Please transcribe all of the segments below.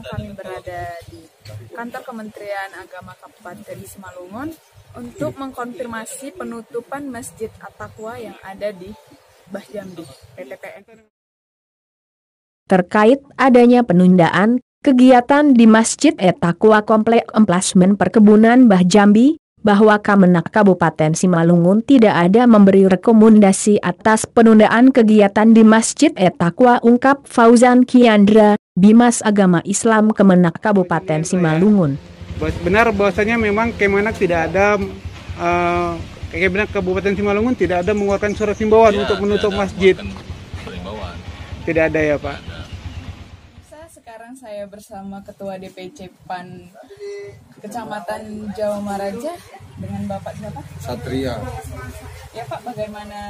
kami berada di kantor Kementerian Agama Kabupaten Simalungun untuk mengkonfirmasi penutupan Masjid At-Taqwa yang ada di Mbah Jambi, PTPN. Terkait adanya penundaan kegiatan di Masjid At-Taqwa Komplek Emplasmen Perkebunan Mbah Jambi, bahwa Kemenak Kabupaten Simalungun tidak ada memberi rekomendasi atas penundaan kegiatan di Masjid At-Taqwa, ungkap Fauzan Kiandra, Bimas Agama Islam Kemenak Kabupaten Simalungun. Benar bahwasanya memang Kemenak tidak ada Kemenak Kabupaten Simalungun tidak ada mengeluarkan surat himbauan untuk menutup masjid. Tidak ada ya Pak. Sekarang saya bersama Ketua DPC PAN Kecamatan Jawa Maraja dengan Bapak siapa? Satria. Ya Pak, bagaimana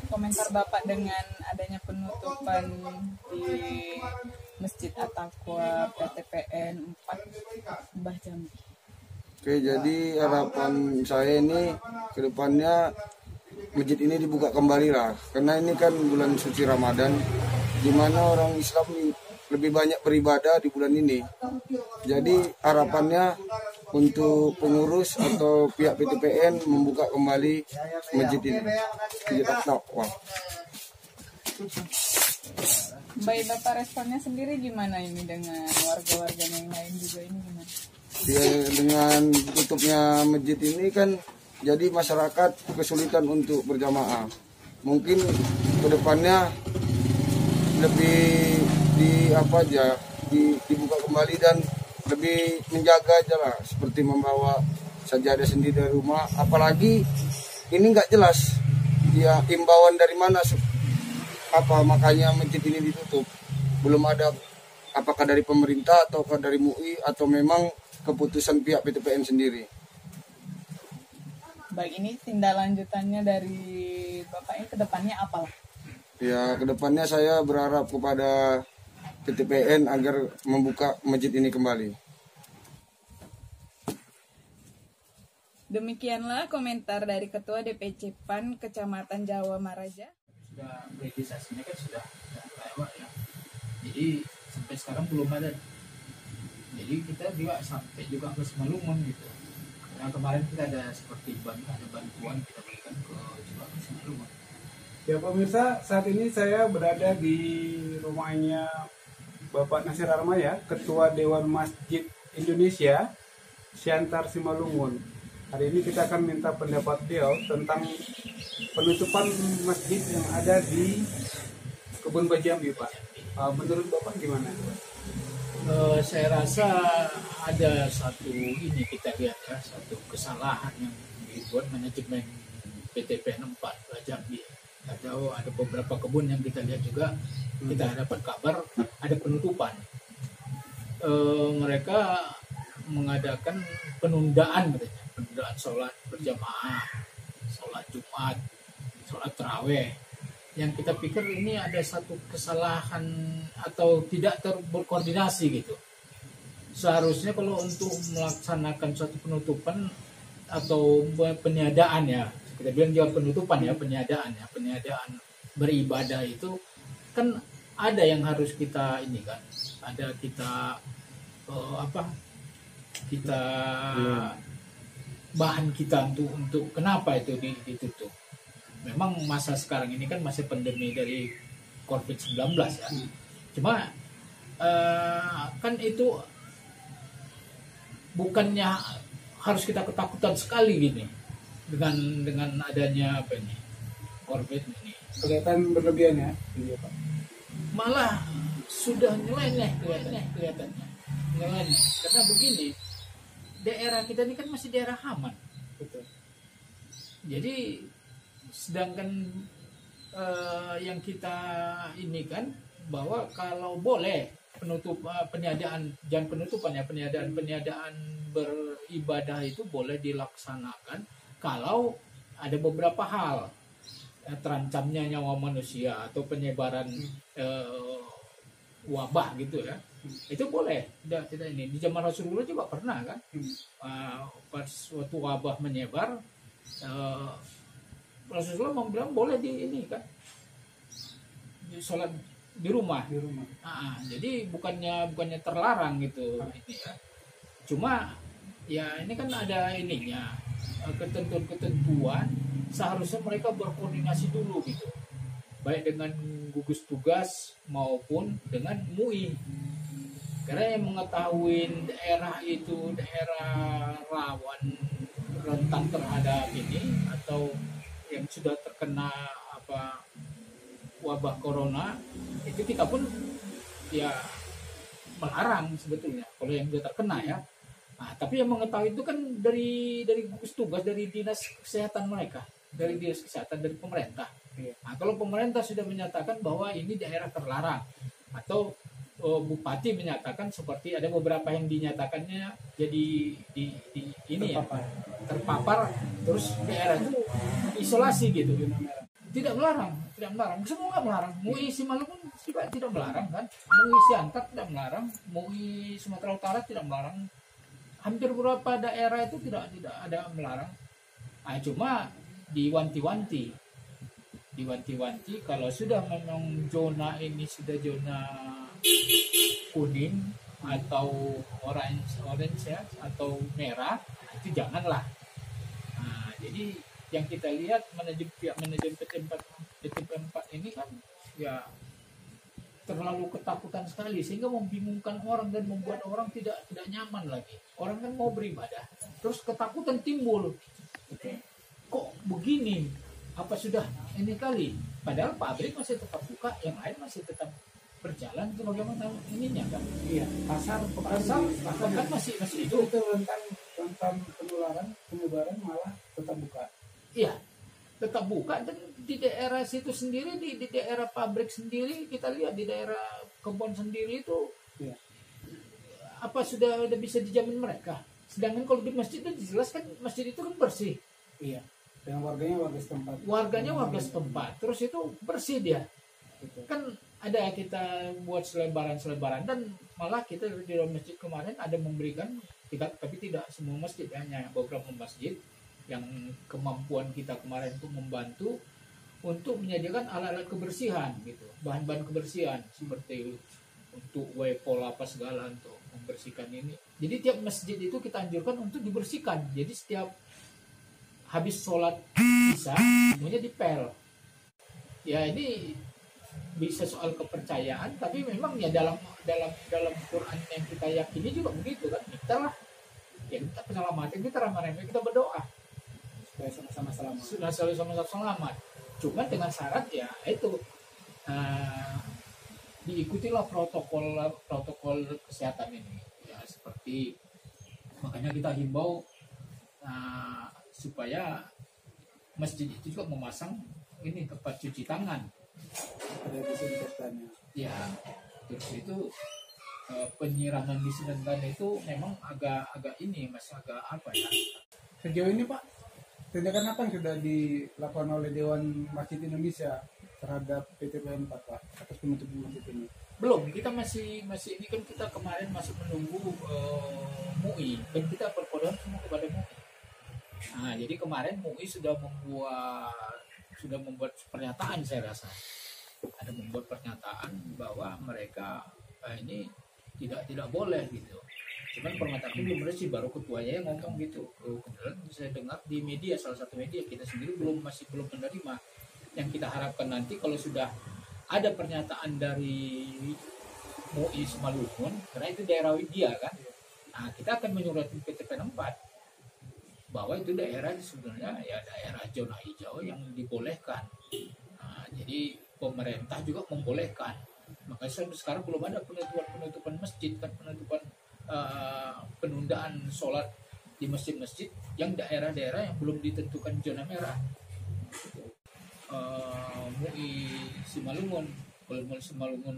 komentar Bapak dengan adanya penutupan di Masjid At-Taqwa PTPN 4 Mbah Jambi? Oke, jadi harapan saya ini ke depannya masjid ini dibuka kembali lah. Karena ini kan bulan suci Ramadan, di mana orang Islam lebih banyak beribadah di bulan ini. Jadi harapannya untuk pengurus atau pihak PTPN membuka kembali masjid ini. Masjid At-Taqwa. Baik, Bapak responnya sendiri gimana ini dengan warga-warga yang lain juga ini gimana? Ya, dengan tutupnya masjid ini kan jadi masyarakat kesulitan untuk berjamaah. Mungkin kedepannya lebih dibuka kembali dan lebih menjaga aja lah, seperti membawa sajadah sendiri dari rumah. Apalagi ini nggak jelas ya imbauan dari mana makanya masjid ini ditutup. Belum ada apakah dari pemerintah ataukah dari MUI atau memang keputusan pihak PTPN sendiri. Baik, ini tindak lanjutannya dari Bapaknya ke depannya apa? Ya, ke depannya saya berharap kepada PTPN agar membuka masjid ini kembali. Demikianlah komentar dari Ketua DPC PAN Kecamatan Jawa Maraja. Sudah realisasinya kan sudah lewat ya. Jadi sampai sekarang belum ada. Jadi kita juga sampai juga ke Simalungun gitu. Karena kemarin kita ada seperti ada bantuan kita berikan ke Simalungun. Ya pemirsa, saat ini saya berada di rumahnya Bapak Nasir Armaya, Ketua Dewan Masjid Indonesia, Siantar Simalungun. Hari ini kita akan minta pendapat beliau tentang penutupan masjid yang ada di Kebun Mbah Jambi, Pak. Menurut Bapak gimana? Saya rasa ada satu ini kita lihat ya, satu kesalahan yang dibuat manajemen PTPN 4 Mbah Jambi. Atau ada beberapa kebun yang kita lihat juga, kita dapat kabar ada penutupan. Mereka mengadakan penundaan sholat berjamaah, sholat Jumat, sholat taraweh. Yang kita pikir ini ada satu kesalahan atau tidak berkoordinasi gitu. Seharusnya kalau untuk melaksanakan suatu penutupan atau peniadaan ya, kita bilang juga penutupan ya, peniadaan beribadah itu kan ada yang harus kita ini kan, ada kita bahan kita untuk kenapa itu ditutup. Memang masa sekarang ini kan masih pandemi dari COVID-19 ya. Cuma kan itu bukannya harus kita ketakutan sekali gini dengan adanya COVID ini. Kelihatan berlebihan ya, iya Pak. Malah sudah nyeleneh kelihatannya. Nyeleneh. Karena begini, daerah kita ini kan masih daerah aman. Betul. Jadi sedangkan yang kita ini kan bahwa kalau boleh peniadaan beribadah itu boleh dilaksanakan kalau ada beberapa hal, terancamnya nyawa manusia atau penyebaran wabah gitu ya, itu boleh. Tidak ini di zaman Rasulullah juga pernah kan, pas suatu wabah menyebar, Rasulullah bilang boleh di ini kan, sholat di rumah. Di rumah. Jadi bukannya terlarang gitu ini ya. Cuma ya ini kan ada ininya, ketentuan-ketentuan seharusnya mereka berkoordinasi dulu gitu, baik dengan gugus tugas maupun dengan MUI, karena yang mengetahui daerah itu daerah rawan rentan terhadap ini atau yang sudah terkena wabah corona, itu kita pun ya melarang sebetulnya kalau yang sudah terkena ya. Tapi yang mengetahui itu kan dari gugus tugas, dari dinas kesehatan mereka, dari dinas kesehatan, dari pemerintah. Kalau pemerintah sudah menyatakan bahwa ini daerah terlarang, atau bupati menyatakan, seperti ada beberapa yang dinyatakannya jadi ini terpapar, terus daerah itu isolasi gitu. Tidak melarang, semua nggak melarang. MUI Simalungun juga tidak melarang kan, MUI Siantar tidak melarang, MUI Sumatera Utara tidak melarang, hampir beberapa daerah itu tidak ada melarang. Cuma diwanti-wanti kalau sudah memang zona ini sudah zona kuning atau orange ya, atau merah, itu janganlah. Jadi yang kita lihat pihak manajemen PT4 ini kan ya terlalu ketakutan sekali, sehingga membingungkan orang dan membuat orang tidak nyaman lagi. Orang kan mau beribadah, terus ketakutan timbul. Kok begini? Apa sudah ini kali? Padahal pabrik masih tetap buka, yang lain masih tetap berjalan. Itu bagaimana ininya kan? Iya, pasar kan masih itu rentan penyebaran malah tetap buka. Iya, tetap buka. Dan di daerah situ sendiri, di daerah pabrik sendiri, kita lihat di daerah kebun sendiri itu apa sudah bisa dijamin mereka. Sedangkan kalau di masjid itu dijelaskan masjid itu kan bersih. Iya. Dan warganya warga setempat. Terus itu bersih dia. Betul. Kan ada kita buat selebaran dan malah kita di dalam masjid kemarin ada memberikan, tapi tidak semua masjid, hanya beberapa masjid yang kemampuan kita kemarin untuk membantu untuk menyediakan alat-alat kebersihan gitu, bahan-bahan kebersihan seperti untuk wipol apa segala untuk membersihkan ini. Jadi tiap masjid itu kita anjurkan untuk dibersihkan. Jadi setiap habis sholat isya semuanya dipel. Ya ini bisa soal kepercayaan, tapi memang ya dalam Quran yang kita yakini juga begitu kan. Kita lah ya kita keselamatan, kita ramai-ramai kita berdoa supaya sama-sama selamat. Cuma dengan syarat ya itu diikutilah protokol kesehatan ini ya, seperti makanya kita himbau supaya masjid itu juga memasang ini tempat cuci tangan, ada disinfektannya ya. Terus itu penyiraman disinfektan itu memang agak ini masih agak apa ya. Sejauh ini Pak, tindakan apa yang sudah dilakukan oleh Dewan Masjid Indonesia terhadap PT4 Pak atas penutupan masjid ini? Belum, kita masih ini kan kita kemarin masih menunggu MUI, dan kita berkoordinasi semua kepada MUI. Jadi kemarin MUI sudah membuat pernyataan, saya rasa ada membuat pernyataan bahwa mereka ini tidak boleh gitu. Cuman pernyataan itu belum resmi, baru ketuanya yang ngomong gitu. Kemudian saya dengar di media, salah satu media, kita sendiri masih belum menerima. Yang kita harapkan nanti kalau sudah ada pernyataan dari MUI Simalungun, karena itu daerah dia kan, kita akan menyurati PT4 bahwa itu daerah sebenarnya ya daerah zona hijau yang dibolehkan. Jadi pemerintah juga membolehkan. Makanya sampai sekarang belum ada penutupan masjid kan, penundaan sholat di masjid-masjid yang daerah-daerah yang belum ditentukan zona merah. MUI Simalungun, kalau MUI Simalungun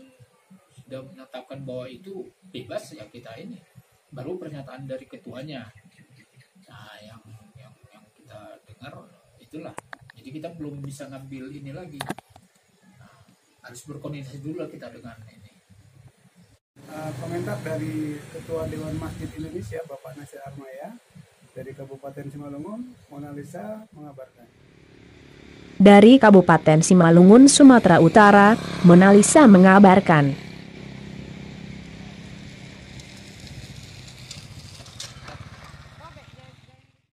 sudah menetapkan bahwa itu bebas, ya kita ini baru pernyataan dari ketuanya. Yang kita dengar itulah. Jadi kita belum bisa ngambil ini lagi. Harus berkoordinasi dulu lah kita dengan ini. Komentar dari Ketua Dewan Masjid Indonesia Bapak Nasir Armaya dari Kabupaten Simalungun, Mona Lisa mengabarkan. Dari Kabupaten Simalungun, Sumatera Utara, Mona Lisa mengabarkan.